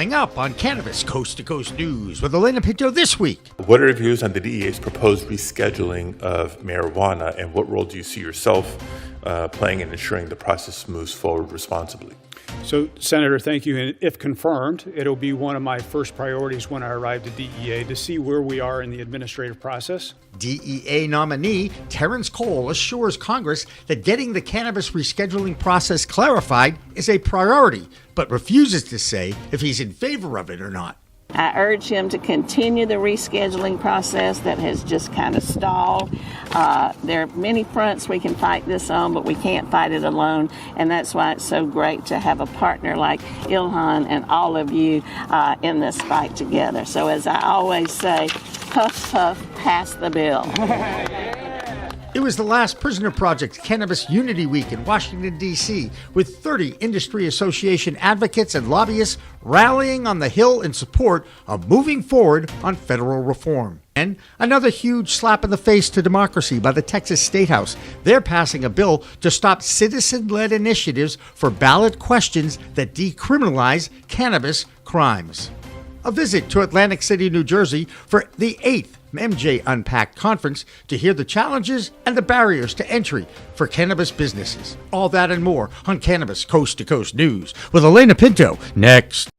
Coming up on Cannabis Coast to Coast News with Alaina Pinto this week. What are your views on the DEA's proposed rescheduling of marijuana, and what role do you see yourself playing in ensuring the process moves forward responsibly? So, Senator, thank you. And if confirmed, it'll be one of my first priorities when I arrive to DEA to see where we are in the administrative process. DEA nominee Terrence assures Congress that getting the cannabis rescheduling process clarified is a priority, but refuses to say if he's in favor of it or not. I urge him to continue the rescheduling process that has just kind of stalled. There are many fronts we can fight this on, but we can't fight it alone. And that's why it's so great to have a partner like Ilhan and all of you in this fight together. So as I always say, puff, puff, pass the bill. It was the last Prisoner Project Cannabis Unity Week in Washington, D.C., with 30 industry association advocates and lobbyists rallying on the Hill in support of moving forward on federal reform. And another huge slap in the face to democracy by the Texas State House. They're passing a bill to stop citizen-led initiatives for ballot questions that decriminalize cannabis crimes. A visit to Atlantic City, New Jersey for the 8th MJ Unpacked conference to hear the challenges and the barriers to entry for cannabis businesses. All that and more on Cannabis Coast to Coast News with Alaina Pinto next.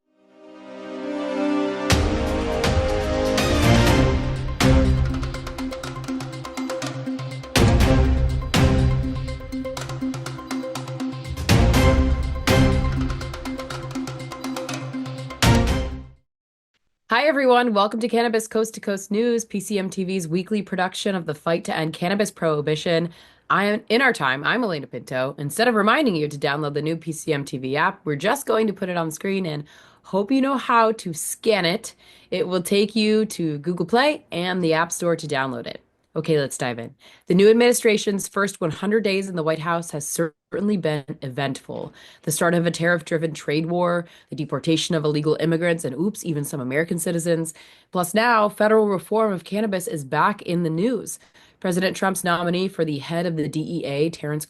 Hi, everyone. Welcome to Cannabis Coast to Coast News, PCM TV's weekly production of the fight to end cannabis prohibition. In our time, I'm Alaina Pinto. Instead of reminding you to download the new PCM TV app, we're just going to put it on screen and hope you know how to scan it. It will take you to Google Play and the App Store to download it. Okay, let's dive in. The new administration's first 100 days in the White House has certainly been eventful. The start of a tariff-driven trade war, the deportation of illegal immigrants, and oops, even some American citizens. Plus now, federal reform of cannabis is back in the news. President Trump's nominee for the head of the DEA, Terrence,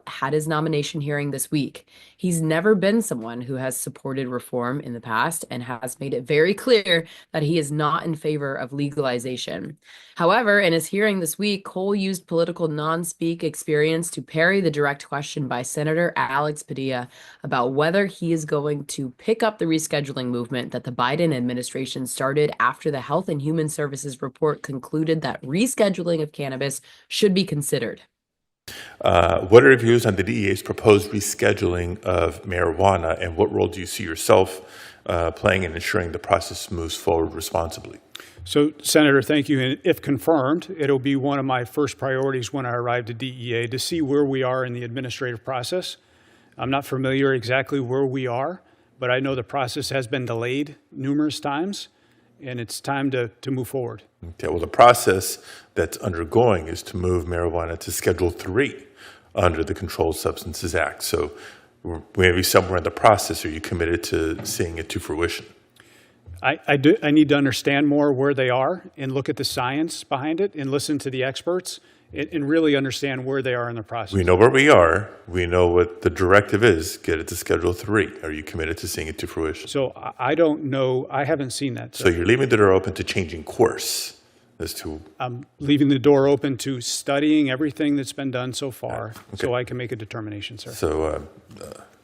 had his nomination hearing this week. He's never been someone who has supported reform in the past and has made it very clear that he is not in favor of legalization. However, in his hearing this week, Cole used political non-speak experience to parry the direct question by Senator Padilla about whether he is going to pick up the rescheduling movement that the Biden administration started after the Health and Human Services report concluded that rescheduling of cannabis should be considered. What are your views on the DEA's proposed rescheduling of marijuana, and what role do you see yourself playing in ensuring the process moves forward responsibly? So, Senator, thank you. And if confirmed, it'll be one of my first priorities when I arrive to DEA to see where we are in the administrative process. I'm not familiar exactly where we are, but I know the process has been delayed numerous times, and it's time to move forward. Okay, well, the process that's undergoing is to move marijuana to Schedule 3 under the Controlled Substances Act. So we're maybe somewhere in the process. Are you committed to seeing it to fruition? I need to understand more where they are and look at the science behind it and listen to the experts and really understand where they are in the process. We know where we are. We know what the directive is. Get it to Schedule 3. Are you committed to seeing it to fruition? So I don't know. I haven't seen that. So you're leaving the door open to changing course as to... I'm leaving the door open to studying everything that's been done so far, so I can make a determination, sir. So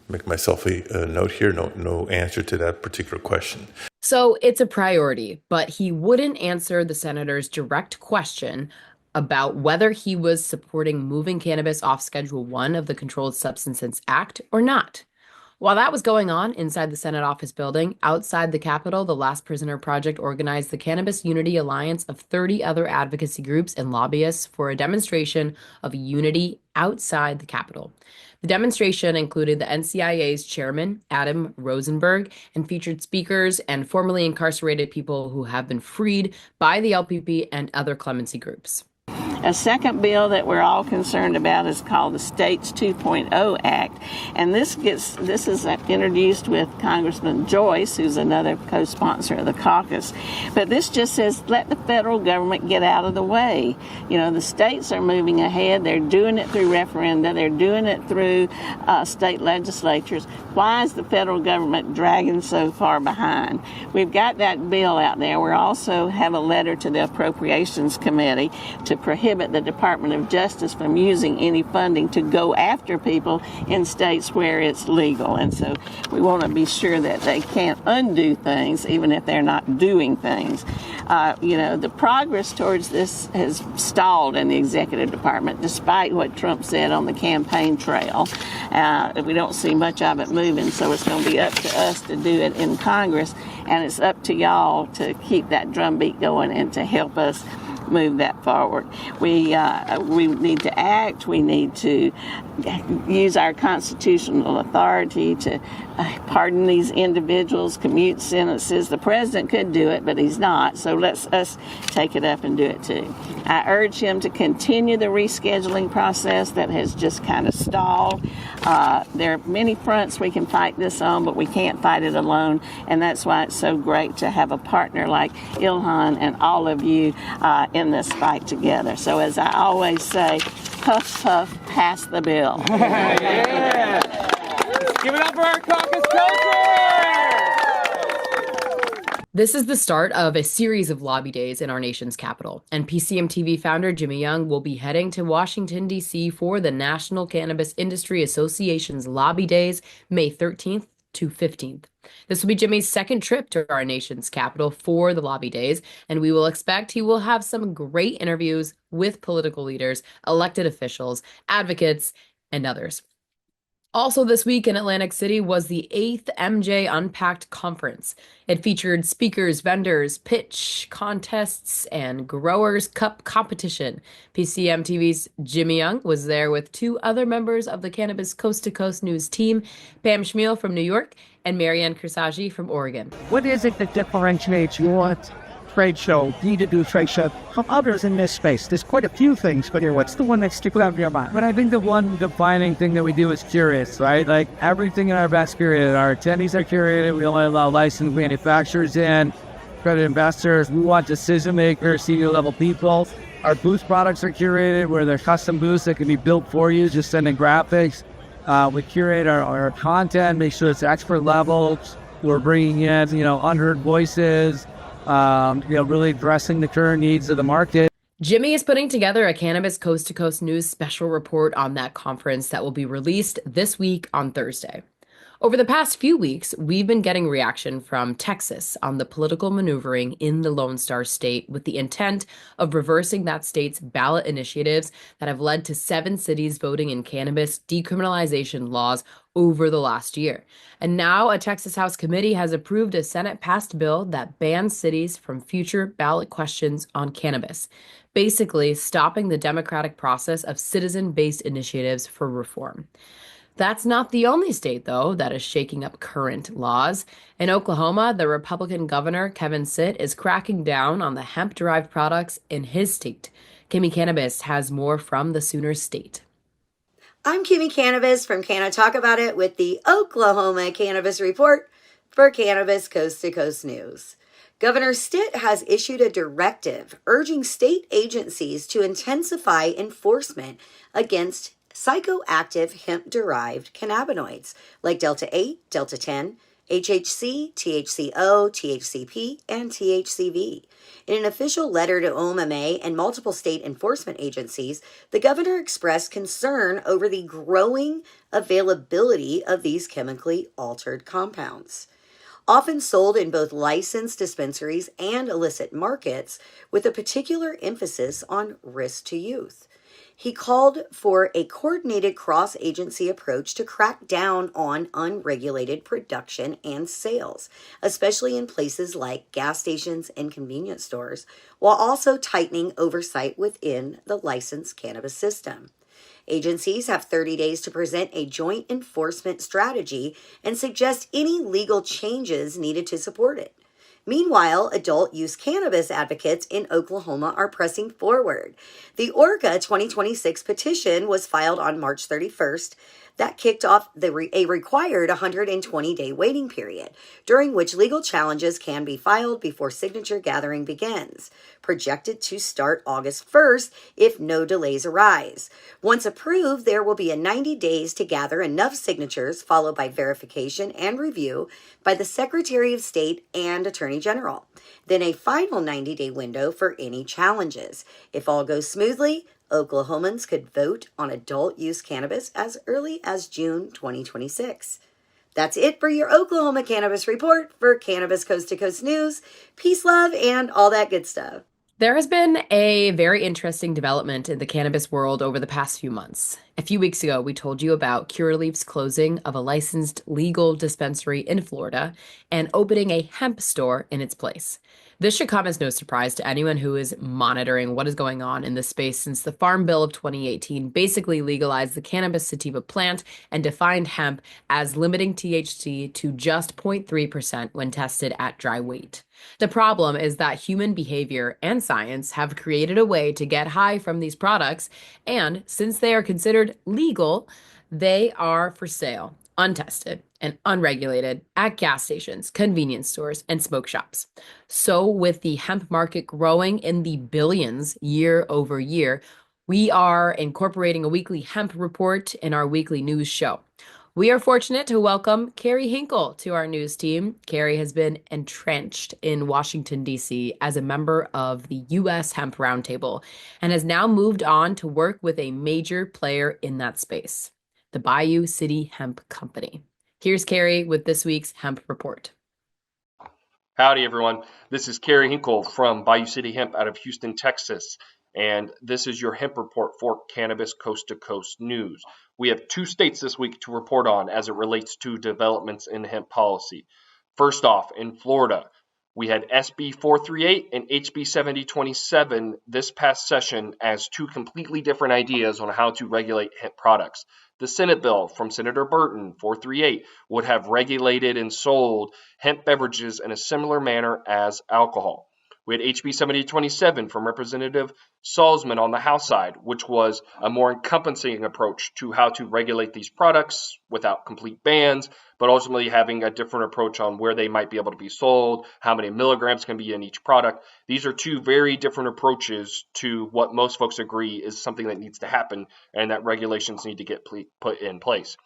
make myself a note here. No answer to that particular question. So it's a priority, but he wouldn't answer the senator's direct question about whether he was supporting moving cannabis off Schedule 1 of the Controlled Substances Act or not. While that was going on inside the Senate office building, outside the Capitol, the Last Prisoner Project organized the Cannabis Unity alliance of 30 other advocacy groups and lobbyists for a demonstration of unity outside the Capitol. The demonstration included the NCIA's chairman, Adam Rosenberg, and featured speakers and formerly incarcerated people who have been freed by the LPP and other clemency groups. A second bill that we're all concerned about is called the States 2.0 Act, and this is introduced with Congressman Joyce, who's another co-sponsor of the caucus. But this just says let the federal government get out of the way. You know, the states are moving ahead. They're doing it through referenda. They're doing it through state legislatures. Why is the federal government dragging so far behind? We've got that bill out there. We also have a letter to the Appropriations Committee to prohibit the Department of Justice from using any funding to go after people in states where it's legal. And so we want to be sure that they can't undo things even if they're not doing things. You know, the progress towards this has stalled in the executive department despite what Trump said on the campaign trail. We don't see much of it moving, so it's going to be up to us to do it in Congress, and it's up to y'all to keep that drumbeat going and to help us move that forward. We need to act. We need to use our constitutional authority to pardon these individuals, commute sentences. The president could do it, but he's not. So let's us take it up and do it too. I urge him to continue the rescheduling process that has just kind of stalled. There are many fronts we can fight this on, but we can't fight it alone. And that's why it's so great to have a partner like Ilhan and all of you in this fight together. So as I always say, puff, puff, pass the bill. Yeah. Give it up for our caucus culture! This is the start of a series of lobby days in our nation's capital, and PCM TV founder Jimmy Young will be heading to Washington, D.C. for the National Cannabis Industry Association's Lobby Days, May 13th to 15th. This will be Jimmy's second trip to our nation's capital for the lobby days, and we will expect he will have some great interviews with political leaders, elected officials, advocates, and others. Also this week in Atlantic City was the 8th MJ Unpacked conference. It featured speakers, vendors, pitch contests, and Growers Cup competition. PCM TV's Jimmy Young was there with two other members of the Cannabis Coast to Coast News team, Pam Schmiel from New York and Marianne Cursetjee from Oregon. What is it that differentiates your trade show, need-to-do trade show, from others in this space? There's quite a few things, but what's the one that sticks out in your mind? But I think the one defining thing that we do is curious, right? Like everything in our events curated. Our attendees are curated. We only allow licensed manufacturers in, credit investors. We want decision makers, senior level people. Our booth products are curated where they're custom booths that can be built for you, just sending graphics. We curate our content, make sure it's expert level. We're bringing in, unheard voices, really addressing the current needs of the market. Jimmy is putting together a Cannabis Coast to Coast News special report on that conference that will be released this week on Thursday. Over the past few weeks, we've been getting reaction from Texas on the political maneuvering in the Lone Star State with the intent of reversing that state's ballot initiatives that have led to 7 cities voting in cannabis decriminalization laws over the last year. And now a Texas House committee has approved a Senate-passed bill that bans cities from future ballot questions on cannabis, basically stopping the democratic process of citizen-based initiatives for reform. That's not the only state, though, that is shaking up current laws. In Oklahoma, the Republican governor, Kevin Stitt, is cracking down on the hemp-derived products in his state. Kimmie Cannabis has more from the Sooner State. I'm Kimmie Cannabis from Can I Talk About It with the Oklahoma Cannabis Report for Cannabis Coast to Coast News. Governor Stitt has issued a directive urging state agencies to intensify enforcement against psychoactive hemp-derived cannabinoids like Delta-8, Delta-10, HHC, THCO, THCP, and THCV. In an official letter to OMMA and multiple state enforcement agencies, the governor expressed concern over the growing availability of these chemically altered compounds. Often sold in both licensed dispensaries and illicit markets, with a particular emphasis on risk to youth. He called for a coordinated cross-agency approach to crack down on unregulated production and sales, especially in places like gas stations and convenience stores, while also tightening oversight within the licensed cannabis system. Agencies have 30 days to present a joint enforcement strategy and suggest any legal changes needed to support it. Meanwhile, adult use cannabis advocates in Oklahoma are pressing forward. The ORCA 2026 petition was filed on March 31st. That kicked off a required 120-day waiting period, during which legal challenges can be filed before signature gathering begins, projected to start August 1st if no delays arise. Once approved, there will be 90 days to gather enough signatures, followed by verification and review by the Secretary of State and Attorney General. Then a final 90-day window for any challenges. If all goes smoothly, Oklahomans could vote on adult use cannabis as early as June 2026. That's it for your Oklahoma Cannabis Report for Cannabis Coast to Coast News. Peace, love, and all that good stuff. There has been a very interesting development in the cannabis world over the past few months. A few weeks ago, we told you about Curaleaf's closing of a licensed legal dispensary in Florida and opening a hemp store in its place. This should come as no surprise to anyone who is monitoring what is going on in this space, since the Farm Bill of 2018 basically legalized the cannabis sativa plant and defined hemp as limiting THC to just 0.3% when tested at dry weight. The problem is that human behavior and science have created a way to get high from these products, and since they are considered legal, they are for sale, untested and unregulated at gas stations, convenience stores, and smoke shops. So with the hemp market growing in the billions year over year, we are incorporating a weekly hemp report in our weekly news show. We are fortunate to welcome Kerry Hinkle to our news team. Kerry has been entrenched in Washington, D.C. as a member of the U.S. Hemp Roundtable and has now moved on to work with a major player in that space, the Bayou City Hemp Company. Here's Kerry with this week's Hemp Report. Howdy, everyone. This is Kerry Hinkle from Bayou City Hemp out of Houston, Texas. And this is your Hemp Report for Cannabis Coast to Coast News. We have 2 states this week to report on as it relates to developments in hemp policy. First off, in Florida, we had SB 438 and HB 7027 this past session as 2 completely different ideas on how to regulate hemp products. The Senate bill from Senator Burton, 438, would have regulated and sold hemp beverages in a similar manner as alcohol. We had HB 7027 from Representative Salzman on the House side, which was a more encompassing approach to how to regulate these products without complete bans, but ultimately having a different approach on where they might be able to be sold, how many milligrams can be in each product. These are 2 very different approaches to what most folks agree is something that needs to happen and that regulations need to get put in place.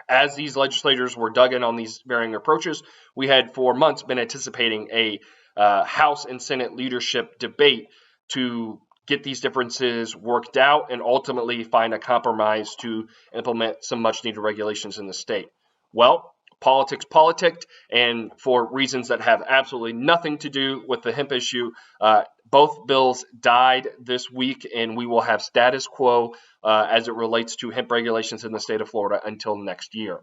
As these legislators were dug in on these varying approaches, we had for months been anticipating a House and Senate leadership debate to get these differences worked out and ultimately find a compromise to implement some much needed regulations in the state. Well, politics politicked, and for reasons that have absolutely nothing to do with the hemp issue, both bills died this week, and we will have status quo as it relates to hemp regulations in the state of Florida until next year.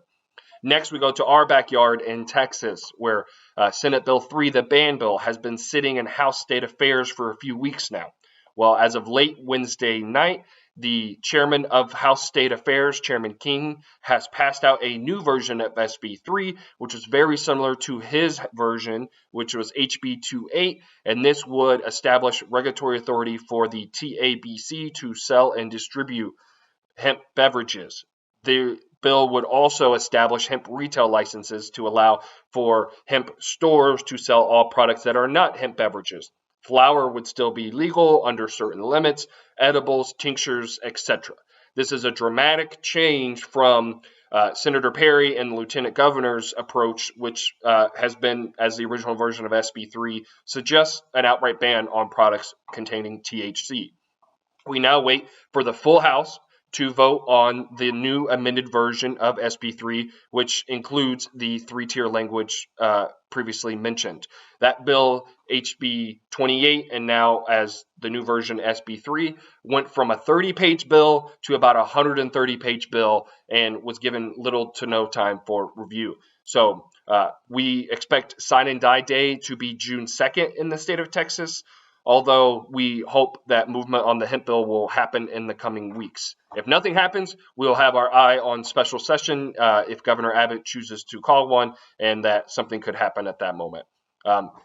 Next, we go to our backyard in Texas, where Senate Bill 3, the ban bill, has been sitting in House State Affairs for a few weeks now. Well, as of late Wednesday night, the chairman of House State Affairs, Chairman King, has passed out a new version of SB 3, which is very similar to his version, which was HB 28, and this would establish regulatory authority for the TABC to sell and distribute hemp beverages. The bill would also establish hemp retail licenses to allow for hemp stores to sell all products that are not hemp beverages. Flower would still be legal under certain limits, edibles, tinctures, etc. This is a dramatic change from Senator Perry and the Lieutenant Governor's approach, which has been, as the original version of SB 3 suggests, an outright ban on products containing THC. We now wait for the full House to vote on the new amended version of SB 3, which includes the 3-tier language previously mentioned. That bill, HB 28, and now as the new version SB 3, went from a 30-page bill to about a 130-page bill and was given little to no time for review. So we expect sign and die day to be June 2nd in the state of Texas, although we hope that movement on the hemp bill will happen in the coming weeks. If nothing happens, we'll have our eye on special session if Governor Abbott chooses to call one, and that something could happen at that moment.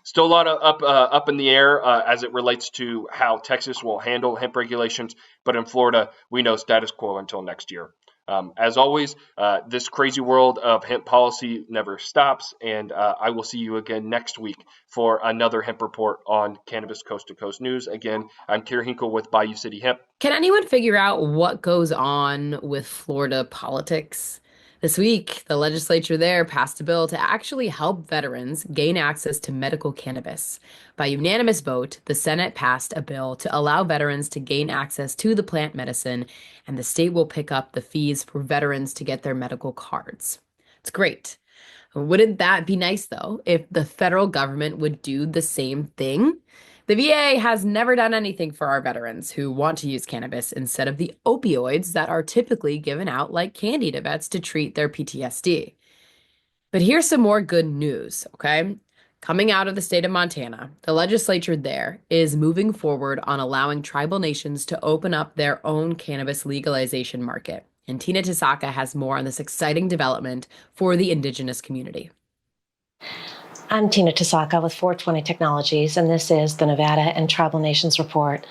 Still a lot of up in the air as it relates to how Texas will handle hemp regulations, but in Florida, we know status quo until next year. As always, this crazy world of hemp policy never stops, and I will see you again next week for another hemp report on Cannabis Coast to Coast News. Again, I'm Kerry Hinkle with Bayou City Hemp. Can anyone figure out what goes on with Florida politics? This week, the legislature there passed a bill to actually help veterans gain access to medical cannabis. By unanimous vote, the Senate passed a bill to allow veterans to gain access to the plant medicine, and the state will pick up the fees for veterans to get their medical cards. It's great. Wouldn't that be nice, though, if the federal government would do the same thing? The VA has never done anything for our veterans who want to use cannabis instead of the opioids that are typically given out like candy to vets to treat their PTSD. But here's some more good news, okay? Coming out of the state of Montana, the legislature there is moving forward on allowing tribal nations to open up their own cannabis legalization market. And Tina Tasaka has more on this exciting development for the indigenous community. I'm Tina Tasaka with 420 Technologies, and this is the Nevada and Tribal Nations Report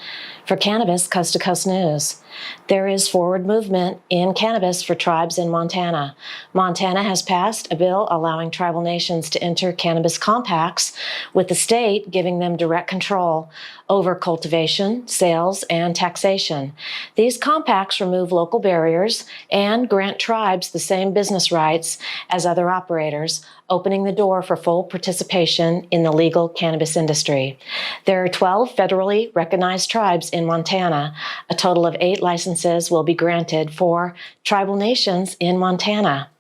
for Cannabis Coast to Coast News. There is forward movement in cannabis for tribes in Montana. Montana has passed a bill allowing tribal nations to enter cannabis compacts, with the state giving them direct control over cultivation, sales, and taxation. These compacts remove local barriers and grant tribes the same business rights as other operators, opening the door for full participation in the legal cannabis industry. There are 12 federally recognized tribes in Montana. A total of 8 licenses will be granted for tribal nations in Montana.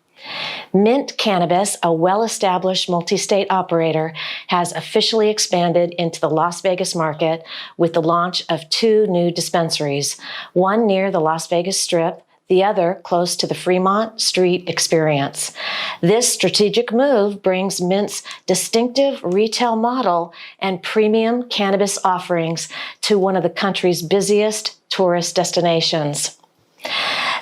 Mint Cannabis, a well-established multi-state operator, has officially expanded into the Las Vegas market with the launch of 2 new dispensaries, one near the Las Vegas Strip, the other close to the Fremont Street Experience. This strategic move brings Mint's distinctive retail model and premium cannabis offerings to one of the country's busiest tourist destinations.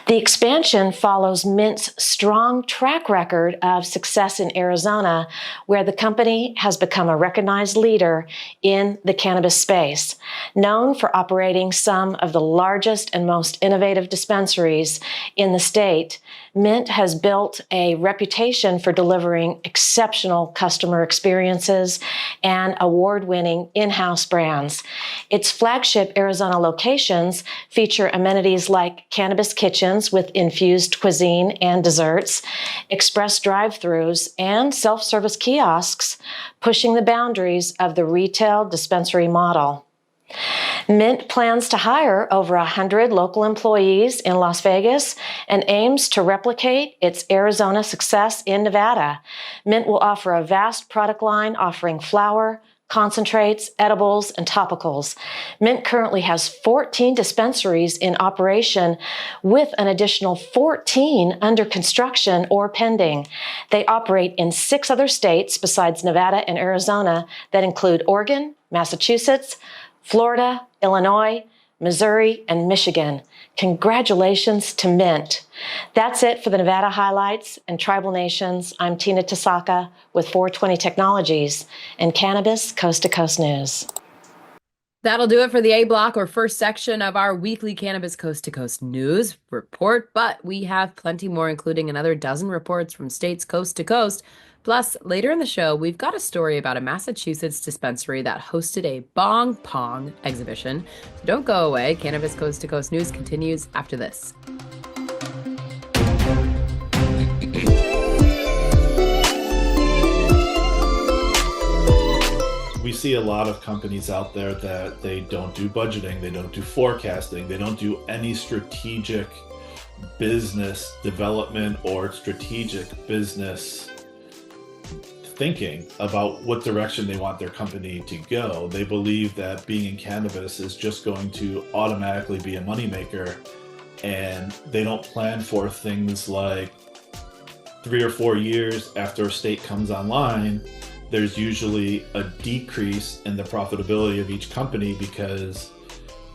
The expansion follows Mint's strong track record of success in Arizona, where the company has become a recognized leader in the cannabis space. Known for operating some of the largest and most innovative dispensaries in the state, Mint has built a reputation for delivering exceptional customer experiences and award-winning in-house brands. Its flagship Arizona locations feature amenities like cannabis kitchens with infused cuisine and desserts, express drive-thrus, and self-service kiosks, pushing the boundaries of the retail dispensary model. Mint plans to hire over 100 local employees in Las Vegas and aims to replicate its Arizona success in Nevada. Mint will offer a vast product line offering flower, concentrates, edibles, and topicals. Mint currently has 14 dispensaries in operation, with an additional 14 under construction or pending. They operate in 6 other states besides Nevada and Arizona that include Oregon, Massachusetts, Florida, Illinois, Missouri, and Michigan. Congratulations to Mint. That's it for the Nevada highlights and Tribal Nations. I'm Tina Tasaka with 420 Technologies and Cannabis Coast to Coast News. That'll do it for the A block, or first section of our weekly Cannabis Coast to Coast News report, but we have plenty more, including another dozen reports from states coast to coast. Plus, later in the show, we've got a story about a Massachusetts dispensary that hosted a bong pong exhibition. So don't go away. Cannabis Coast to Coast News continues after this. We see a lot of companies out there that they don't do budgeting, they don't do forecasting, they don't do any strategic business development or strategic business thinking about what direction they want their company to go. They believe that being in cannabis is just going to automatically be a moneymaker, and they don't plan for things like 3 or 4 years after a state comes online. There's usually a decrease in the profitability of each company because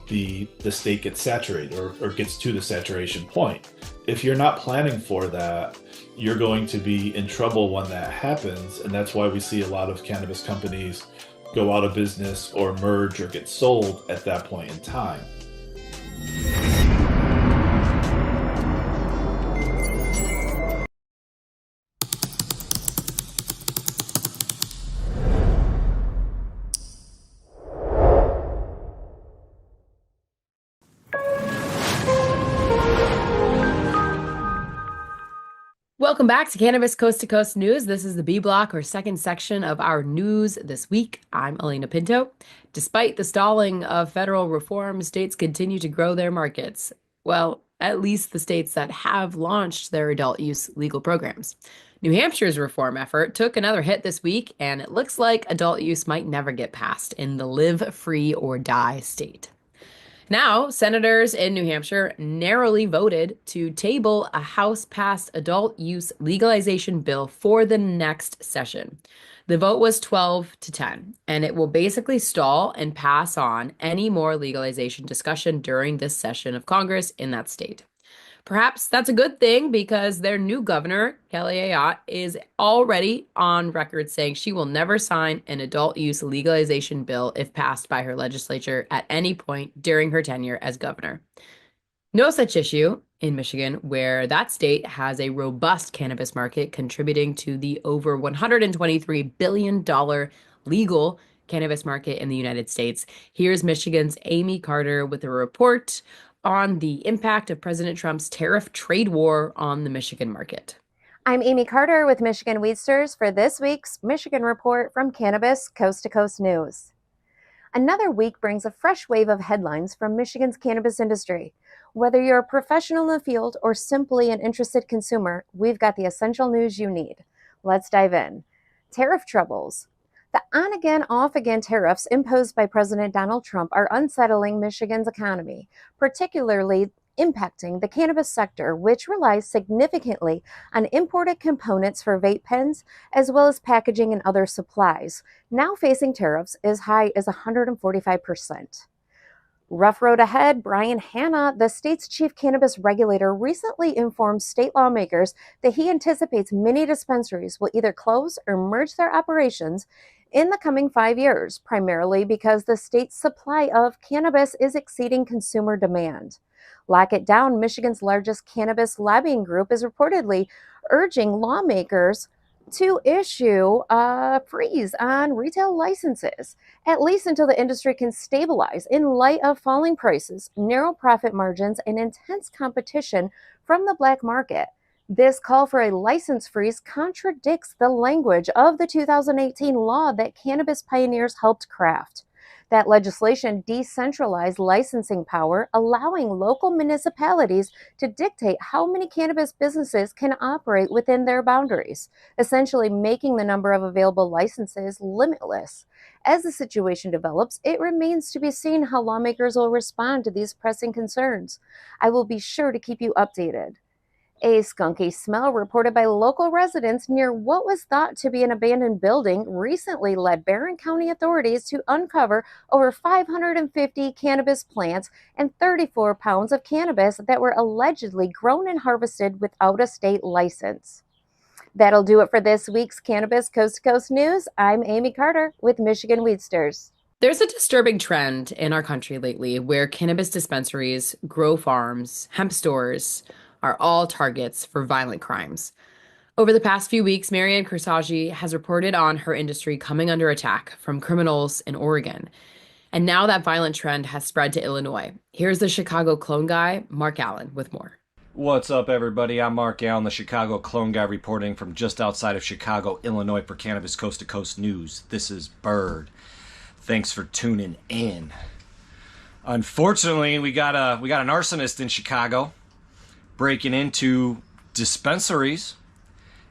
the state gets saturated or gets to the saturation point. If you're not planning for that, you're going to be in trouble when that happens. And that's why we see a lot of cannabis companies go out of business or merge or get sold at that point in time. Welcome back to Cannabis Coast to Coast News. This is the B block, or second section of our news this week. I'm Alaina Pinto. Despite the stalling of federal reform, states continue to grow their markets. Well, at least the states that have launched their adult use legal programs. New Hampshire's reform effort took another hit this week, and it looks like adult use might never get passed in the live free or die state. Now, senators in New Hampshire narrowly voted to table a House-passed adult use legalization bill for the next session. The vote was 12-10, and it will basically stall and pass on any more legalization discussion during this session of Congress in that state. Perhaps that's a good thing, because their new governor, Kelly Ayotte, is already on record saying she will never sign an adult use legalization bill if passed by her legislature at any point during her tenure as governor. No such issue in Michigan, where that state has a robust cannabis market contributing to the over $123 billion legal cannabis market in the United States. Here's Michigan's Amie Carter with a report on the impact of President Trump's tariff trade war on the Michigan market. I'm Amie Carter with Michigan Weedsters for this week's Michigan Report from Cannabis Coast to Coast News. Another week brings a fresh wave of headlines from Michigan's cannabis industry. Whether you're a professional in the field or simply an interested consumer, we've got the essential news you need. Let's dive in. Tariff troubles. The on-again, off-again tariffs imposed by President Donald Trump are unsettling Michigan's economy, particularly impacting the cannabis sector, which relies significantly on imported components for vape pens, as well as packaging and other supplies, now facing tariffs as high as 145%. Rough road ahead. Brian Hanna, the state's chief cannabis regulator, recently informed state lawmakers that he anticipates many dispensaries will either close or merge their operations in the coming 5 years, primarily because the state's supply of cannabis is exceeding consumer demand. Lock It Down, Michigan's largest cannabis lobbying group, is reportedly urging lawmakers to issue a freeze on retail licenses, at least until the industry can stabilize in light of falling prices, narrow profit margins, and intense competition from the black market. This call for a license freeze contradicts the language of the 2018 law that cannabis pioneers helped craft. That legislation decentralized licensing power, allowing local municipalities to dictate how many cannabis businesses can operate within their boundaries, essentially making the number of available licenses limitless. As the situation develops, it remains to be seen how lawmakers will respond to these pressing concerns. I will be sure to keep you updated. A skunky smell reported by local residents near what was thought to be an abandoned building recently led Barron County authorities to uncover over 550 cannabis plants and 34 pounds of cannabis that were allegedly grown and harvested without a state license. That'll do it for this week's Cannabis Coast to Coast News. I'm Amie Carter with Michigan Weedsters. There's a disturbing trend in our country lately where cannabis dispensaries, grow farms, hemp stores are all targets for violent crimes. Over the past few weeks, Marianne Cursetjee has reported on her industry coming under attack from criminals in Oregon. And now that violent trend has spread to Illinois. Here's the Chicago clone guy, Mark Allen, with more. What's up, everybody? I'm Mark Allen, the Chicago clone guy, reporting from just outside of Chicago, Illinois for Cannabis Coast to Coast News. This is Bird. Thanks for tuning in. Unfortunately, we got an arsonist in Chicago breaking into dispensaries,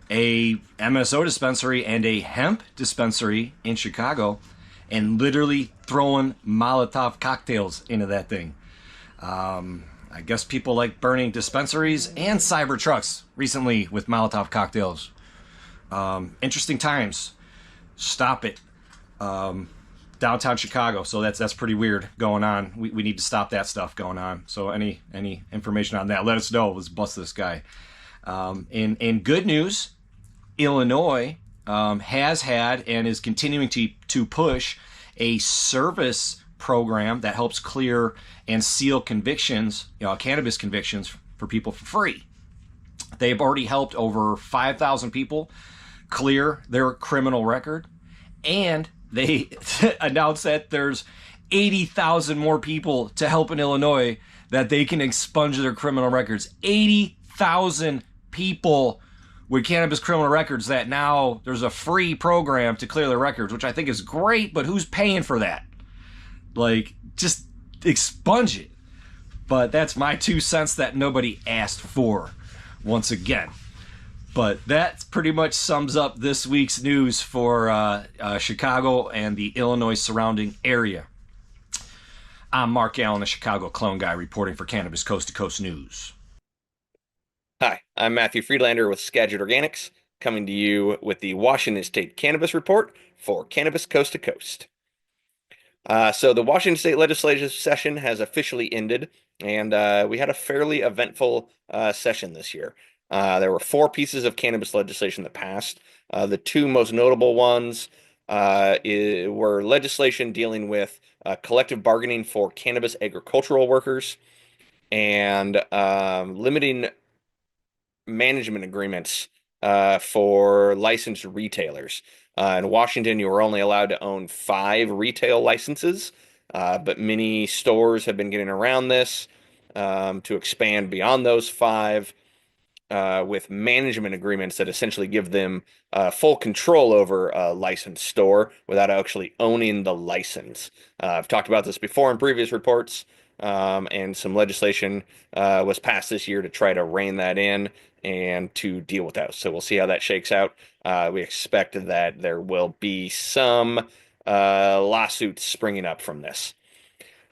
a MSO dispensary and a hemp dispensary in Chicago, and literally throwing Molotov cocktails into that thing. I guess people like burning dispensaries and cyber trucks recently with Molotov cocktails. Interesting times. Stop it. Downtown Chicago, so that's pretty weird going on. We need to stop that stuff going on. So any information on that, let us know. Let's bust this guy. In good news, Illinois has had and is continuing to push a service program that helps clear and seal convictions, cannabis convictions for people for free. They've already helped over 5,000 people clear their criminal record, and they announced that there's 80,000 more people to help in Illinois that they can expunge their criminal records. 80,000 people with cannabis criminal records that now there's a free program to clear their records, which I think is great, but who's paying for that? Like, just expunge it. But that's my 2 cents that nobody asked for once again. But that pretty much sums up this week's news for Chicago and the Illinois surrounding area. I'm Mark Allen, the Chicago Clone Guy, reporting for Cannabis Coast to Coast News. Hi, I'm Matthew Friedlander with Skagit Organics, coming to you with the Washington State Cannabis Report for Cannabis Coast to Coast. So the Washington State legislative session has officially ended, and we had a fairly eventful session this year. There were 4 pieces of cannabis legislation that passed. The 2 most notable ones were legislation dealing with collective bargaining for cannabis agricultural workers and limiting management agreements for licensed retailers. In Washington, you were only allowed to own 5 retail licenses, but many stores have been getting around this to expand beyond those 5 with management agreements that essentially give them full control over a licensed store without actually owning the license. I've talked about this before in previous reports, and some legislation was passed this year to try to rein that in and to deal with that. So we'll see how that shakes out. We expect that there will be some lawsuits springing up from this.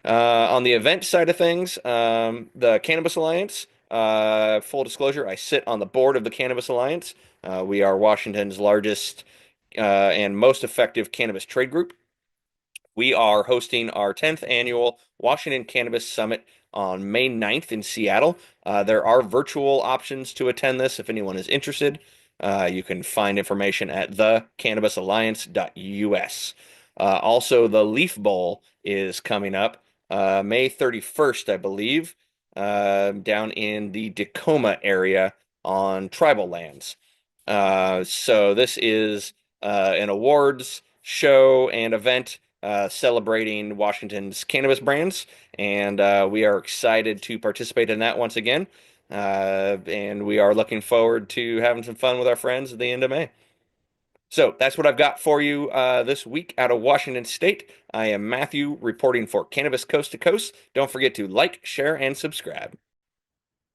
On the event side of things, the Cannabis Alliance, full disclosure, I sit on the board of the Cannabis Alliance. We are Washington's largest and most effective cannabis trade group. We are hosting our 10th annual Washington Cannabis Summit on May 9th in Seattle. There are virtual options to attend this if anyone is interested. You can find information at thecannabisalliance.us. Also, the Leaf Bowl is coming up May 31st, I believe, down in the Tacoma area on tribal lands. So this is an awards show and event celebrating Washington's cannabis brands, and we are excited to participate in that once again. And we are looking forward to having some fun with our friends at the end of May. So that's what I've got for you this week out of Washington State. I am Matthew, reporting for Cannabis Coast to Coast. Don't forget to like, share, and subscribe.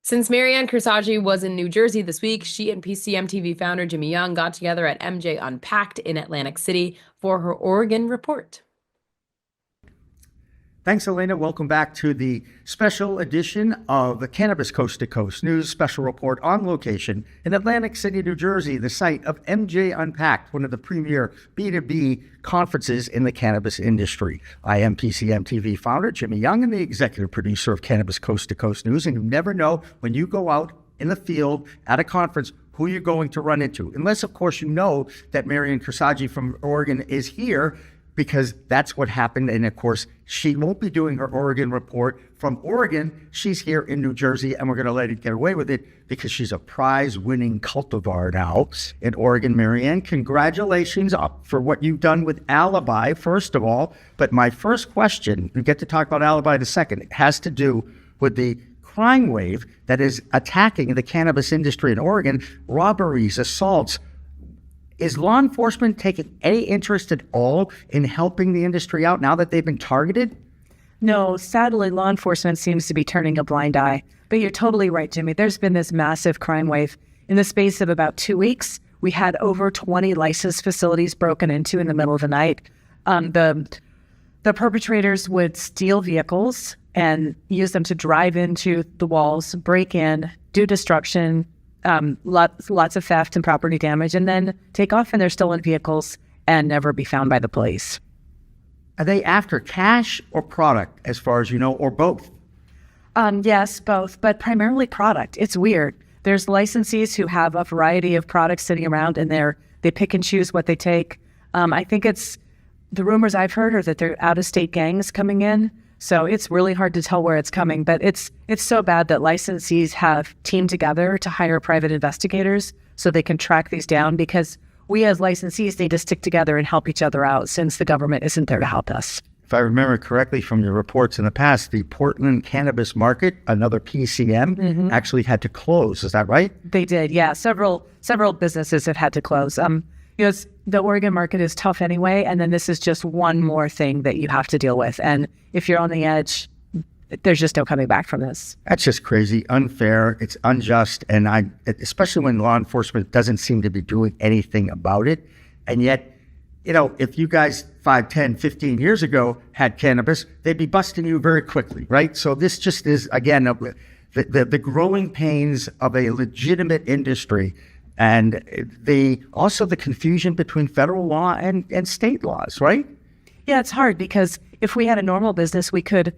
Since Marianne Cursetjee was in New Jersey this week, she and PCM TV founder Jimmy Young got together at MJ Unpacked in Atlantic City for her Oregon report. Thanks, Alaina. Welcome back to the special edition of the Cannabis Coast to Coast News special report on location in Atlantic City, New Jersey, the site of MJ Unpacked, one of the premier B2B conferences in the cannabis industry. I am PCM TV founder Jimmy Young and the executive producer of Cannabis Coast to Coast News, and you never know when you go out in the field at a conference who you're going to run into, unless, of course, you know that Marianne Cursetjee from Oregon is here, because that's what happened. And of course, she won't be doing her Oregon report from Oregon. She's here in New Jersey, and we're going to let her get away with it because she's a prize-winning cultivar now in Oregon. Marianne, congratulations for what you've done with Alibi, first of all. But my first question, we get to talk about Alibi in a second, it has to do with the crime wave that is attacking the cannabis industry in Oregon, robberies, assaults. Is law enforcement taking any interest at all in helping the industry out now that they've been targeted? No, sadly, law enforcement seems to be turning a blind eye. But you're totally right, Jimmy. There's been this massive crime wave. In the space of about 2 weeks, we had over 20 licensed facilities broken into in the middle of the night. The perpetrators would steal vehicles and use them to drive into the walls, break in, do destruction, lots of theft and property damage, and then take off in their stolen vehicles and never be found by the police. Are they after cash or product, as far as you know, or both? Yes, both, but primarily product. It's weird. there's licensees who have a variety of products sitting around, and they pick and choose what they take. I think the rumors I've heard are that they're out-of-state gangs coming in. So it's really hard to tell where it's coming, but it's so bad that licensees have teamed together to hire private investigators so they can track these down, because we as licensees need to stick together and help each other out since the government isn't there to help us. If I remember correctly from your reports in the past, the Portland cannabis market, another PCM, actually had to close. Is that right? They did, yeah. Several businesses have had to close. The Oregon market is tough anyway, and then this is just one more thing that you have to deal with. And if you're on the edge, there's just no coming back from this. That's just crazy, unfair, it's unjust, and especially when law enforcement doesn't seem to be doing anything about it. And yet, if you guys 5, 10, 15 years ago had cannabis, they'd be busting you very quickly, right? So this just is, again, the growing pains of a legitimate industry, and also the confusion between federal law and state laws, right? Yeah, it's hard because if we had a normal business, we could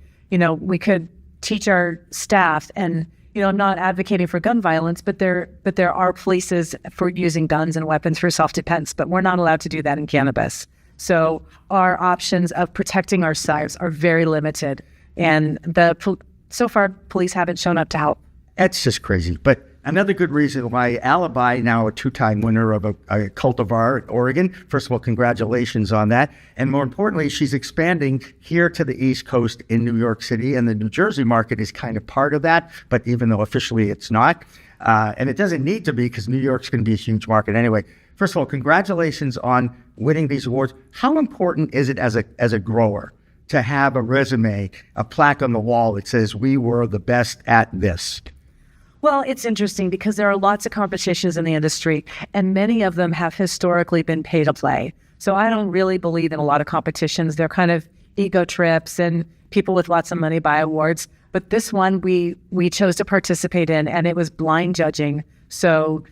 teach our staff, and I'm not advocating for gun violence, but there are places for using guns and weapons for self-defense, but we're not allowed to do that in cannabis. So our options of protecting ourselves are very limited, and so far police haven't shown up to help. That's just crazy. But another good reason why Alibi, now a 2-time winner of a cultivar in Oregon. First of all, congratulations on that. And more importantly, she's expanding here to the East Coast in New York City, and the New Jersey market is kind of part of that, but even though officially it's not. And it doesn't need to be, because New York's going to be a huge market anyway. First of all, congratulations on winning these awards. How important is it as a grower to have a resume, a plaque on the wall that says we were the best at this? Well, it's interesting because there are lots of competitions in the industry, and many of them have historically been pay to play. So I don't really believe in a lot of competitions. They're kind of ego trips, and people with lots of money buy awards. But this one we chose to participate in, and it was blind judging. So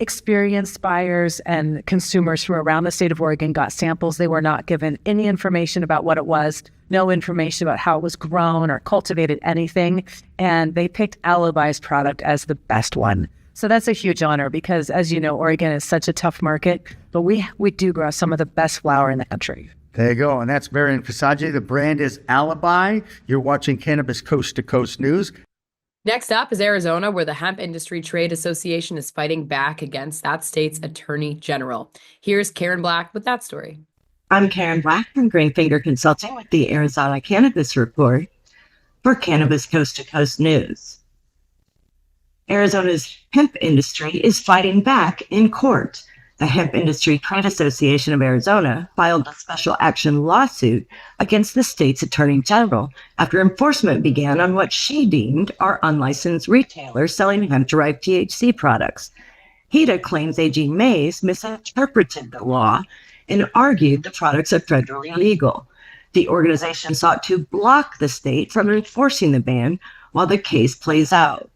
experienced buyers and consumers from around the state of Oregon got samples. They were not given any information about what it was, no information about how it was grown or cultivated, anything. And they picked Alibi's product as the best one. So that's a huge honor because, as you know, Oregon is such a tough market, but we do grow some of the best flower in the country. There you go. And that's Marianne Cursetjee. The brand is Alibi. You're watching Cannabis Coast to Coast News. Next up is Arizona, where the Hemp Industry Trade Association is fighting back against that state's attorney general. Here's Karen Black with that story. I'm Karen Black from Greenfinger Consulting with the Arizona Cannabis Report for Cannabis Coast to Coast News. Arizona's hemp industry is fighting back in court. The Hemp Industry Trade Association of Arizona filed a special action lawsuit against the state's attorney general after enforcement began on what she deemed are unlicensed retailers selling hemp-derived THC products. HEDA claims AG Mays misinterpreted the law and argued the products are federally illegal. The organization sought to block the state from enforcing the ban while the case plays out.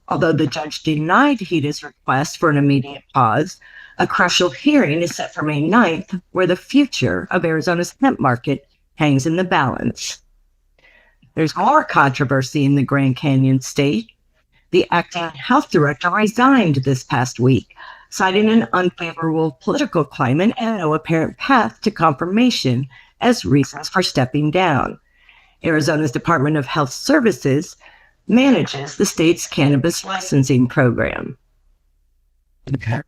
Although the judge denied HEDA's request for an immediate pause, a crucial hearing is set for May 9th, where the future of Arizona's hemp market hangs in the balance. There's more controversy in the Grand Canyon state. The acting health director resigned this past week, citing an unfavorable political climate and no apparent path to confirmation as reasons for stepping down. Arizona's Department of Health Services manages the state's cannabis licensing program.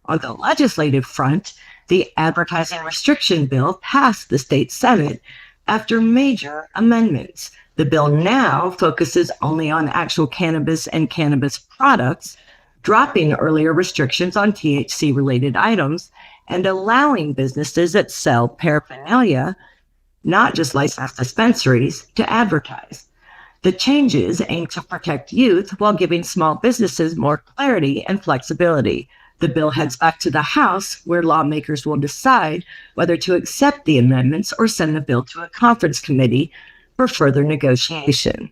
On the legislative front, the advertising restriction bill passed the state Senate after major amendments. The bill now focuses only on actual cannabis and cannabis products, dropping earlier restrictions on THC-related items and allowing businesses that sell paraphernalia, not just licensed dispensaries, to advertise. The changes aim to protect youth while giving small businesses more clarity and flexibility. The bill heads back to the House, where lawmakers will decide whether to accept the amendments or send the bill to a conference committee for further negotiation.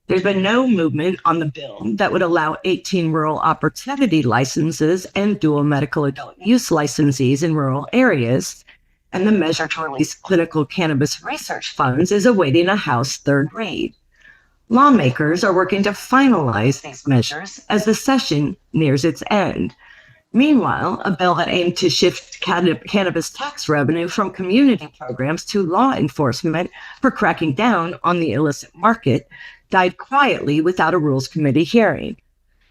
There's been no movement on the bill that would allow 18 rural opportunity licenses and dual medical adult use licensees in rural areas, and the measure to release clinical cannabis research funds is awaiting a House third read. Lawmakers are working to finalize these measures as the session nears its end. Meanwhile, a bill that aimed to shift cannabis tax revenue from community programs to law enforcement for cracking down on the illicit market died quietly without a Rules Committee hearing.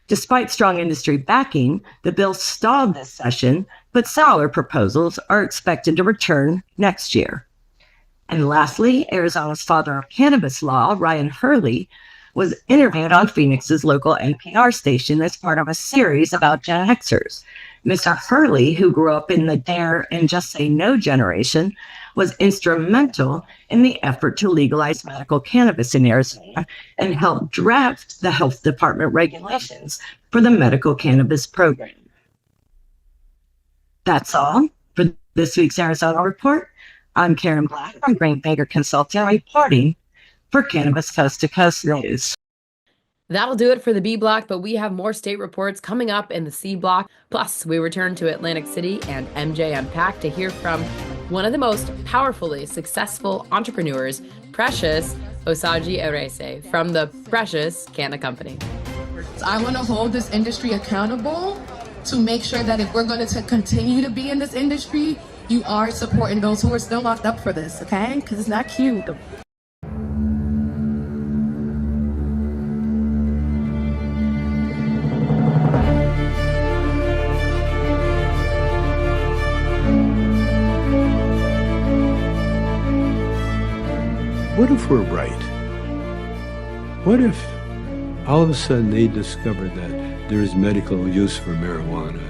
Despite strong industry backing, the bill stalled this session, but similar proposals are expected to return next year. And lastly, Arizona's father of cannabis law, Ryan Hurley, was interviewed on Phoenix's local NPR station as part of a series about Gen Xers. Mr. Hurley, who grew up in the Dare and Just Say No generation, was instrumental in the effort to legalize medical cannabis in Arizona and helped draft the health department regulations for the medical cannabis program. That's all for this week's Arizona Report. I'm Karen Black from Greenbaker Consulting, reporting for Cannabis Coast to Coast News. That'll do it for the B block, but we have more state reports coming up in the C block. Plus, we return to Atlantic City and MJ Unpacked to hear from one of the most powerfully successful entrepreneurs, Precious Osagie Erese from the Precious Canna Company. I want to hold this industry accountable to make sure that if we're going to continue to be in this industry, you are supporting those who are still locked up for this, okay? Because it's not cute. What if we're right? What if all of a sudden they discover that there is medical use for marijuana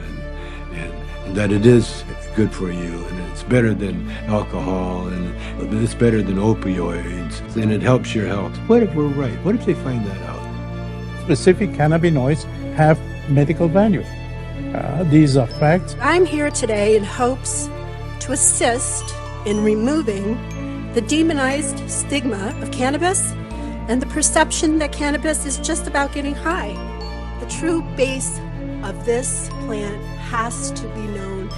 and that it is good for you and it's better than alcohol and it's better than opioids and it helps your health? What if we're right? What if they find that out? Specific cannabinoids have medical value. These are facts. I'm here today in hopes to assist in removing the demonized stigma of cannabis and the perception that cannabis is just about getting high. The true base of this plant has to be known.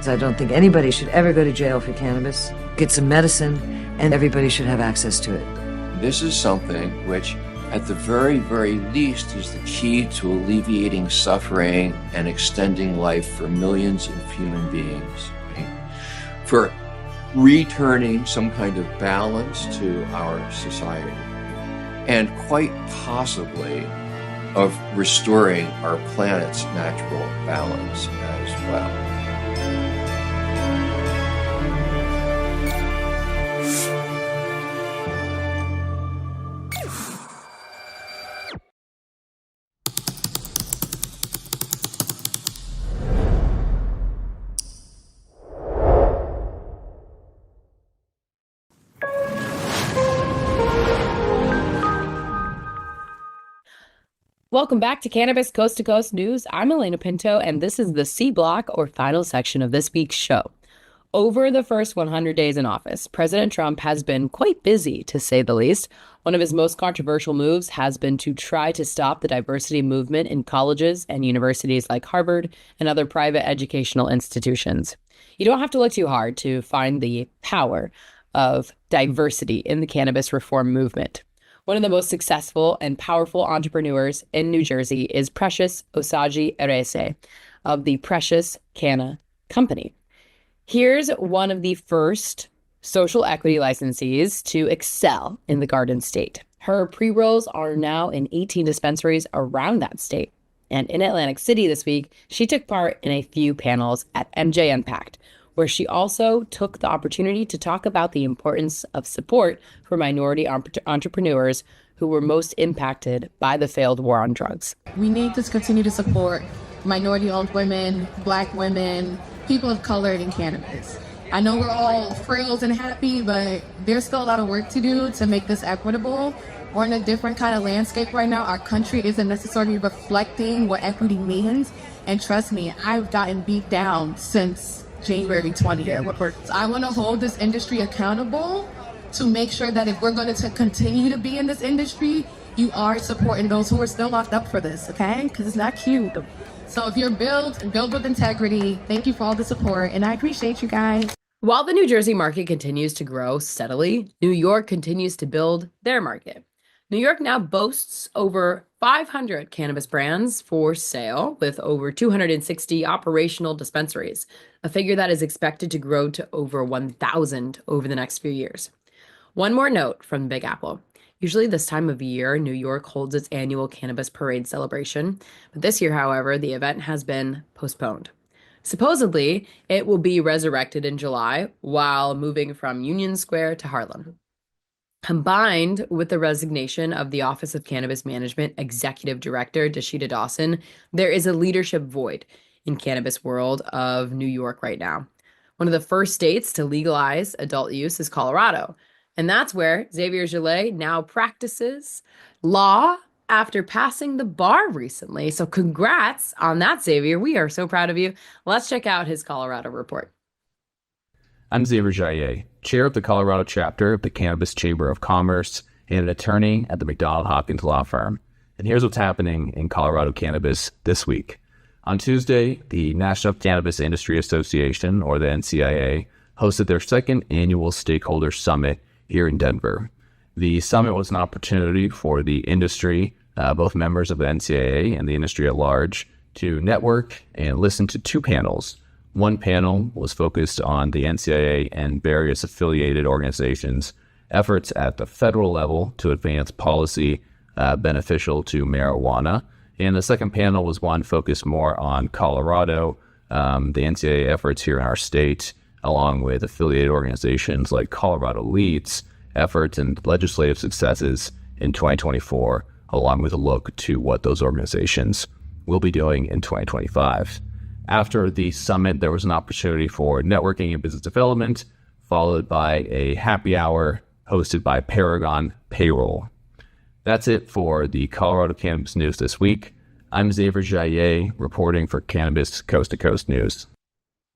I don't think anybody should ever go to jail for cannabis. It's a medicine, and everybody should have access to it. This is something which, at the very, very least, is the key to alleviating suffering and extending life for millions of human beings. Right? For returning some kind of balance to our society, and quite possibly of restoring our planet's natural balance as well. Welcome back to Cannabis Coast to Coast News. I'm Alaina Pinto, and this is the C block, or final section of this week's show. Over the first 100 days in office, President Trump has been quite busy, to say the least. One of his most controversial moves has been to try to stop the diversity movement in colleges and universities like Harvard and other private educational institutions. You don't have to look too hard to find the power of diversity in the cannabis reform movement. One of the most successful and powerful entrepreneurs in New Jersey is Precious Osagie Erese of the Precious Canna Company. Here's one of the first social equity licensees to excel in the Garden State. Her pre-rolls are now in 18 dispensaries around that state. And in Atlantic City this week, she took part in a few panels at MJ Unpacked, where she also took the opportunity to talk about the importance of support for minority entrepreneurs who were most impacted by the failed war on drugs. We need to continue to support minority-owned women, Black women, people of color in cannabis. I know we're all thrilled and happy, but there's still a lot of work to do to make this equitable. We're in a different kind of landscape right now. Our country isn't necessarily reflecting what equity means. And trust me, I've gotten beat down since January 20th. I want to hold this industry accountable to make sure that if we're going to continue to be in this industry, you are supporting those who are still locked up for this, okay? Because it's not cute. So if you're build with integrity, thank you for all the support, and I appreciate you guys. While the New Jersey market continues to grow steadily, New York continues to build their market. New York now boasts over 500 cannabis brands for sale, with over 260 operational dispensaries, a figure that is expected to grow to over 1,000 over the next few years. One more note from the Big Apple. Usually this time of year, New York holds its annual Cannabis Parade celebration, but this year, however, the event has been postponed. Supposedly, it will be resurrected in July while moving from Union Square to Harlem. Combined with the resignation of the Office of Cannabis Management Executive Director Dashida Dawson, there is a leadership void in cannabis world of New York right now. One of the first states to legalize adult use is Colorado, and that's where Xavier Jaillet now practices law after passing the bar recently. So congrats on that, Xavier. We are so proud of you. Let's check out his Colorado report. I'm Xavier Jaillet, chair of the Colorado chapter of the Cannabis Chamber of Commerce and an attorney at the McDonald Hopkins law firm. And here's what's happening in Colorado cannabis this week. On Tuesday, the National Cannabis Industry Association, or the NCIA, hosted their second annual stakeholder summit here in Denver. The summit was an opportunity for the industry, both members of the NCIA and the industry at large, to network and listen to two panels. One panel was focused on the NCIA and various affiliated organizations' efforts at the federal level to advance policy beneficial to marijuana. And the second panel was one focused more on Colorado, the NCIA efforts here in our state, along with affiliated organizations like Colorado Leads, efforts and legislative successes in 2024, along with a look to what those organizations will be doing in 2025. After the summit, there was an opportunity for networking and business development, followed by a happy hour hosted by Paragon Payroll. That's it for the Colorado Cannabis News this week. I'm Xavier Jaillet, reporting for Cannabis Coast to Coast News.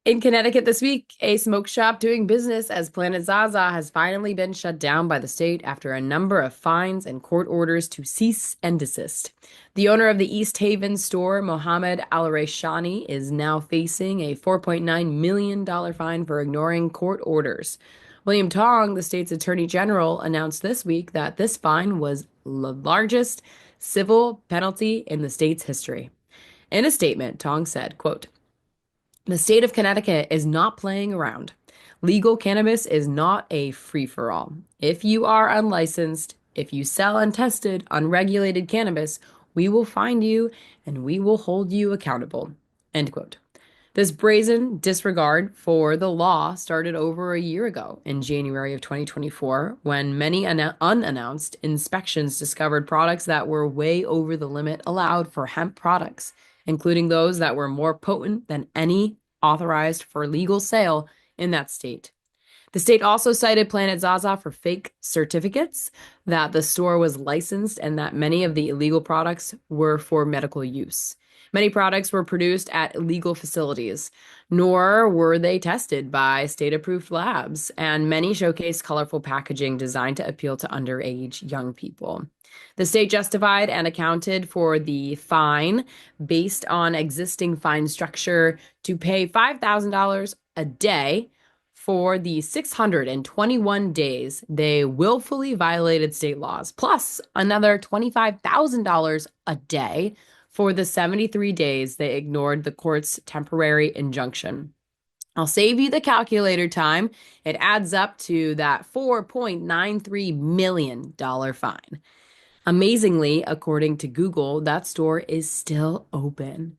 In Connecticut this week, a smoke shop doing business as Planet ZAZA has finally been shut down by the state after a number of fines and court orders to cease and desist. The owner of the East Haven store, Mohammed Al-Rayshani, is now facing a $4.9 million fine for ignoring court orders. William Chong, the state's attorney general, announced this week that this fine was the largest civil penalty in the state's history. In a statement, Chong said, quote, "The state of Connecticut is not playing around. Legal cannabis is not a free-for-all. If you are unlicensed, if you sell untested, unregulated cannabis, we will find you and we will hold you accountable." End quote. This brazen disregard for the law started over a year ago in January of 2024, when many unannounced inspections discovered products that were way over the limit allowed for hemp products, including those that were more potent than any authorized for legal sale in that state. The state also cited Planet ZAZA for fake certificates that the store was licensed and that many of the illegal products were for medical use. Many products were produced at illegal facilities, nor were they tested by state-approved labs, and many showcased colorful packaging designed to appeal to underage young people. The state justified and accounted for the fine based on existing fine structure to pay $5,000 a day for the 621 days they willfully violated state laws, plus another $25,000 a day for the 73 days they ignored the court's temporary injunction. I'll save you the calculator time. It adds up to that $4.93 million fine. Amazingly, according to Google, that store is still open.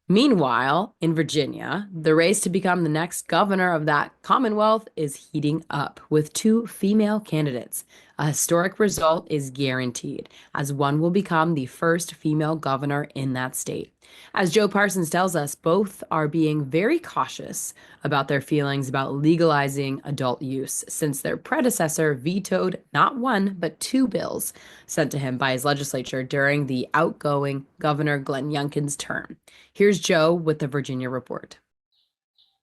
Meanwhile, in Virginia, the race to become the next governor of that Commonwealth is heating up with two female candidates. A historic result is guaranteed, as one will become the first female governor in that state. As Joe Parsons tells us, both are being very cautious about their feelings about legalizing adult use, since their predecessor vetoed not one, but two bills sent to him by his legislature during the outgoing Governor Glenn Youngkin's term. Here's Joe with the Virginia Report.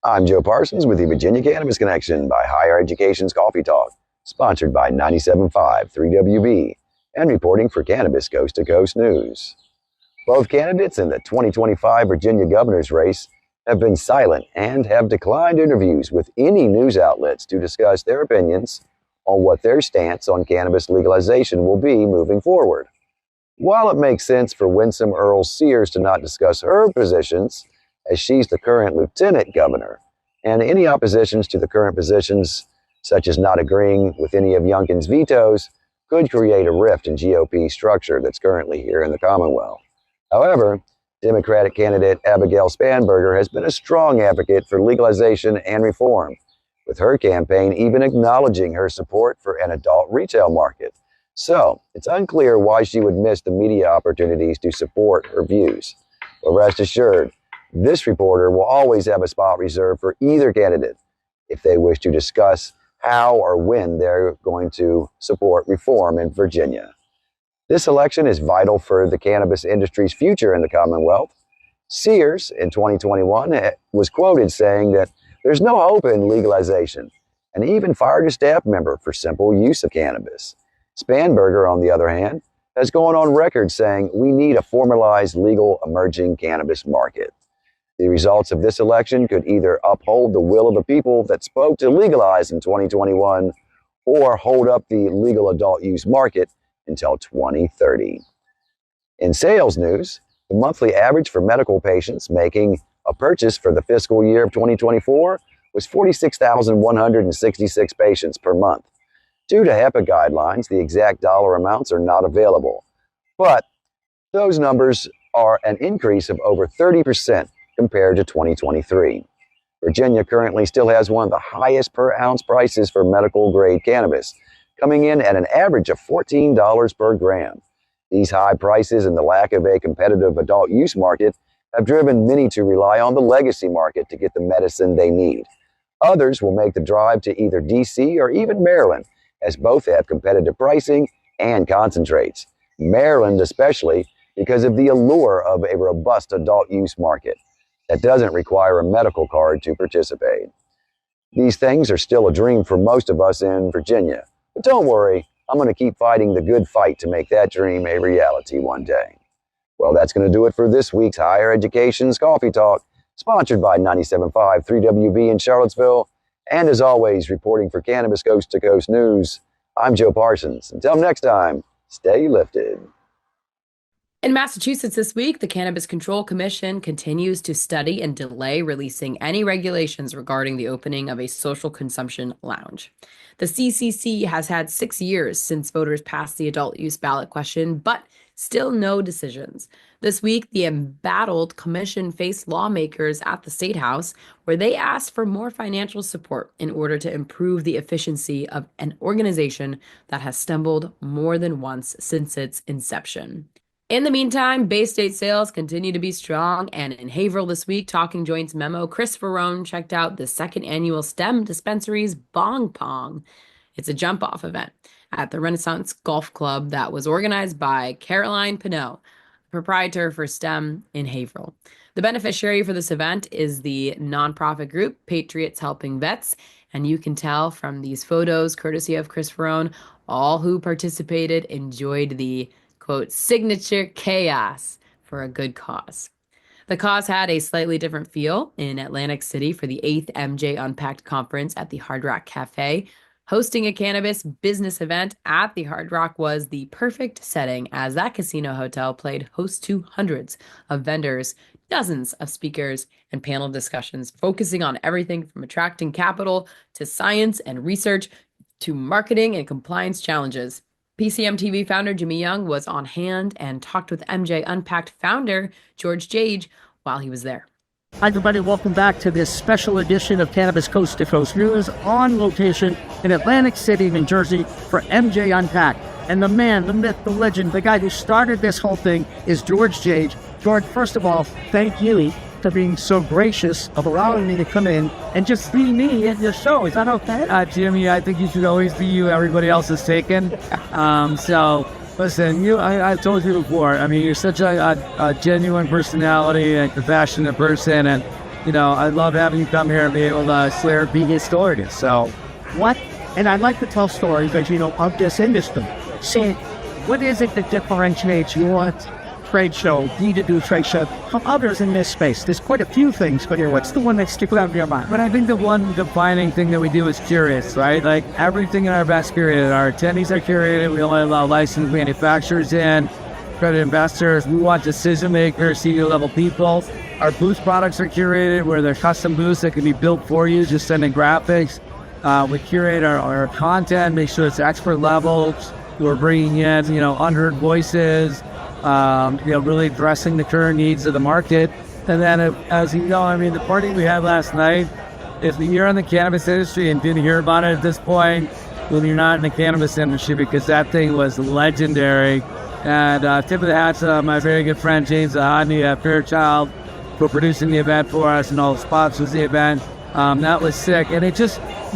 I'm Joe Parsons with the Virginia Cannabis Connection by Higher Education's Coffee Talk, sponsored by 97.5 3WB, and reporting for Cannabis Coast to Coast News. Both candidates in the 2025 Virginia governor's race have been silent and have declined interviews with any news outlets to discuss their opinions on what their stance on cannabis legalization will be moving forward. While it makes sense for Winsome Earl Sears to not discuss her positions, as she's the current lieutenant governor, and any oppositions to the current positions, such as not agreeing with any of Youngkin's vetoes, could create a rift in GOP structure that's currently here in the Commonwealth. However, Democratic candidate Abigail Spanberger has been a strong advocate for legalization and reform, with her campaign even acknowledging her support for an adult retail market. So, it's unclear why she would miss the media opportunities to support her views. But rest assured, this reporter will always have a spot reserved for either candidate if they wish to discuss how or when they're going to support reform in Virginia. This election is vital for the cannabis industry's future in the Commonwealth. Sears, in 2021, was quoted saying that there's no hope in legalization, and even fired a staff member for simple use of cannabis. Spanberger, on the other hand, has gone on record saying we need a formalized legal emerging cannabis market. The results of this election could either uphold the will of the people that spoke to legalize in 2021 or hold up the legal adult use market until 2030. In sales news, the monthly average for medical patients making a purchase for the fiscal year of 2024 was 46,166 patients per month. Due to HEPA guidelines, the exact dollar amounts are not available, but those numbers are an increase of over 30% compared to 2023. Virginia currently still has one of the highest per ounce prices for medical grade cannabis, coming in at an average of $14 per gram. These high prices and the lack of a competitive adult use market have driven many to rely on the legacy market to get the medicine they need. Others will make the drive to either DC or even Maryland, as both have competitive pricing and concentrates. Maryland especially because of the allure of a robust adult use market that doesn't require a medical card to participate. These things are still a dream for most of us in Virginia, but don't worry, I'm going to keep fighting the good fight to make that dream a reality one day. Well, that's going to do it for this week's Higher Education's Coffee Talk, sponsored by 97.5 3WB in Charlottesville. And as always, reporting for Cannabis Coast to Coast News, I'm Joe Parsons. Until next time, stay lifted. In Massachusetts this week, the Cannabis Control Commission continues to study and delay releasing any regulations regarding the opening of a social consumption lounge. The CCC has had 6 years since voters passed the adult use ballot question, but still no decisions. This week, the embattled commission faced lawmakers at the State House, where they asked for more financial support in order to improve the efficiency of an organization that has stumbled more than once since its inception. In the meantime, Bay State sales continue to be strong, and in Haverhill this week, Talking Joints memo, Chris Ferrone checked out the second annual STEM Dispensary's Bong Pong. It's a jump-off event at the Renaissance Golf Club that was organized by Caroline Pinot, proprietor for STEM in Haverhill. The beneficiary for this event is the nonprofit group Patriots Helping Vets, and you can tell from these photos, courtesy of Chris Ferrone, all who participated enjoyed the quote, signature chaos for a good cause. The cause had a slightly different feel in Atlantic City for the 8th MJ Unpacked conference at the Hard Rock Cafe. Hosting a cannabis business event at the Hard Rock was the perfect setting, as that casino hotel played host to hundreds of vendors, dozens of speakers, and panel discussions focusing on everything from attracting capital to science and research to marketing and compliance challenges. PCM TV founder Jimmy Young was on hand and talked with MJ Unpacked founder George Jage while he was there. Hi, everybody. Welcome back to this special edition of Cannabis Coast to Coast News on location in Atlantic City, New Jersey for MJ Unpacked. And the man, the myth, the legend, the guy who started this whole thing is George Jage. George, first of all, thank you for being so gracious of allowing me to come in and just be me in your show. Is that okay? Jimmy, I think you should always be you. Everybody else is taken. So, listen, I told you before, I mean, you're such a genuine personality and a passionate person. And, you know, I love having you come here and be able to be historian. So, what? And I'd like to tell stories, as you know, of this industry. See, what is it that differentiates your trade show, need to do trade show, from others in this space. There's quite a few things, but here, what's the one that sticks out in your mind? But I think the one defining thing that we do is curious, right? Like everything in our event's curated. Our attendees are curated. We only allow licensed manufacturers in, credit investors. We want decision makers, senior level people. Our booth products are curated where they're custom booths that can be built for you, just sending graphics. We curate our content, make sure it's expert level. We're bringing in, unheard voices, really addressing the current needs of the market. And then, as you know, the party we had last night, if you're in the cannabis industry and didn't hear about it at this point, well, you're not in the cannabis industry, because that thing was legendary. And tip of the hat to my very good friend James Ahadney at Fairchild for producing the event for us and all the sponsors of the event. That was sick. And it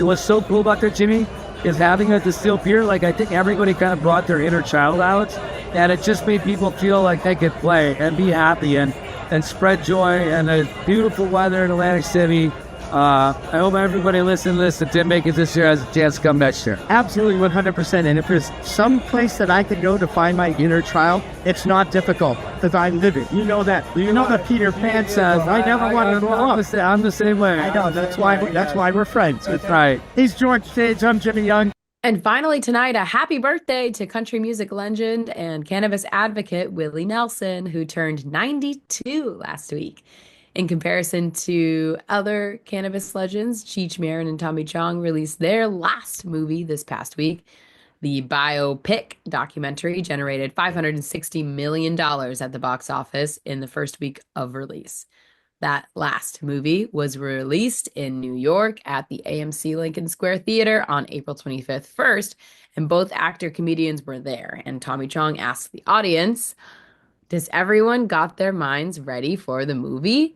was so cool about that, Jimmy, is having a distilled beer. Like, I think everybody kind of brought their inner child out, and it just made people feel like they could play and be happy and spread joy. And the beautiful weather in Atlantic City. I hope everybody listening to this that didn't make it this year has a chance to come next year. Absolutely, 100%. And if there's some place that I could go to find my inner child, it's not difficult, because I live it. You know that. You know that Peter Pan says, I never want to grow up. I'm the same way. I know. That's why we're friends. That's right. He's George Sage. I'm Jimmy Young. And finally tonight, a happy birthday to country music legend and cannabis advocate Willie Nelson, who turned 92 last week. In comparison to other cannabis legends, Cheech Marin and Tommy Chong released their last movie this past week. The biopic documentary generated $560 million at the box office in the first week of release. That last movie was released in New York at the AMC Lincoln Square Theater on April 25th first, and both actor-comedians were there. And Tommy Chong asked the audience, does everyone got their minds ready for the movie?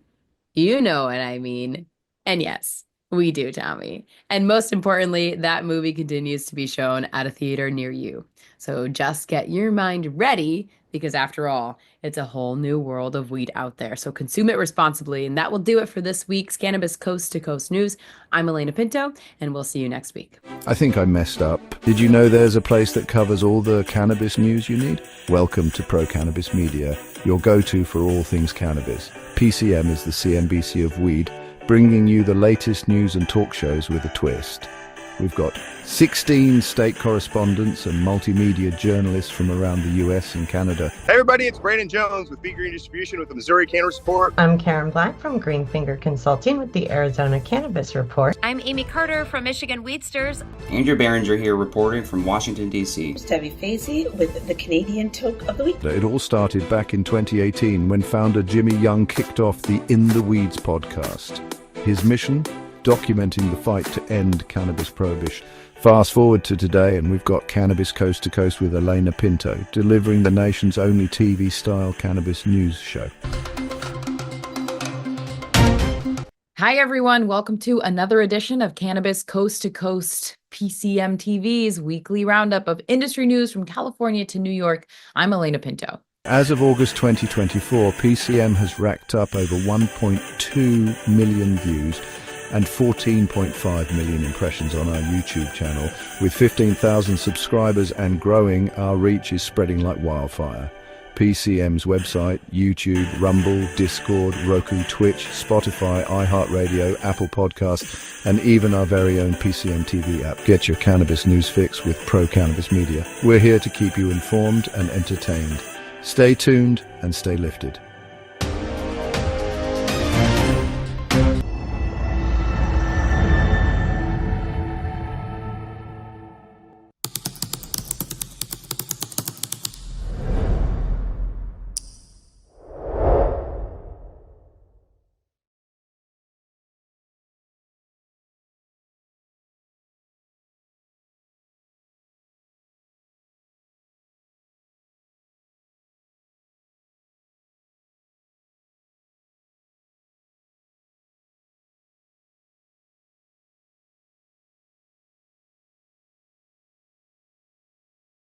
You know what I mean. And yes, we do, Tommy. And most importantly, that movie continues to be shown at a theater near you. So just get your mind ready, because after all, it's a whole new world of weed out there. So consume it responsibly. And that will do it for this week's Cannabis Coast to Coast News. I'm Alaina Pinto, and we'll see you next week. I think I messed up. Did you know there's a place that covers all the cannabis news you need? Welcome to Pro Cannabis Media, your go-to for all things cannabis. PCM is the CNBC of weed, bringing you the latest news and talk shows with a twist. We've got 16 state correspondents and multimedia journalists from around the US and Canada. Hey everybody, it's Brandon Jones with Be Green Distribution with the Missouri Cannabis Report. I'm Karen Black from Green Finger Consulting with the Arizona Cannabis Report. I'm Amie Carter from Michigan Weedsters. Andrew Behringer here reporting from Washington, D.C. Stevie Fazy with the Canadian Toke of the Week. It all started back in 2018 when founder Jimmy Young kicked off the In the Weeds podcast. His mission? Documenting the fight to end cannabis prohibition. Fast forward to today, and we've got Cannabis Coast to Coast with Alaina Pinto, delivering the nation's only TV-style cannabis news show. Hi, everyone. Welcome to another edition of Cannabis Coast to Coast, PCM TV's weekly roundup of industry news from California to New York. I'm Alaina Pinto. As of August 2024, PCM has racked up over 1.2 million views and 14.5 million impressions on our YouTube channel. With 15,000 subscribers and growing, our reach is spreading like wildfire. PCM's website, YouTube, Rumble, Discord, Roku, Twitch, Spotify, iHeartRadio, Apple Podcasts, and even our very own PCM TV app. Get your cannabis news fix with Pro Cannabis Media. We're here to keep you informed and entertained. Stay tuned and stay lifted.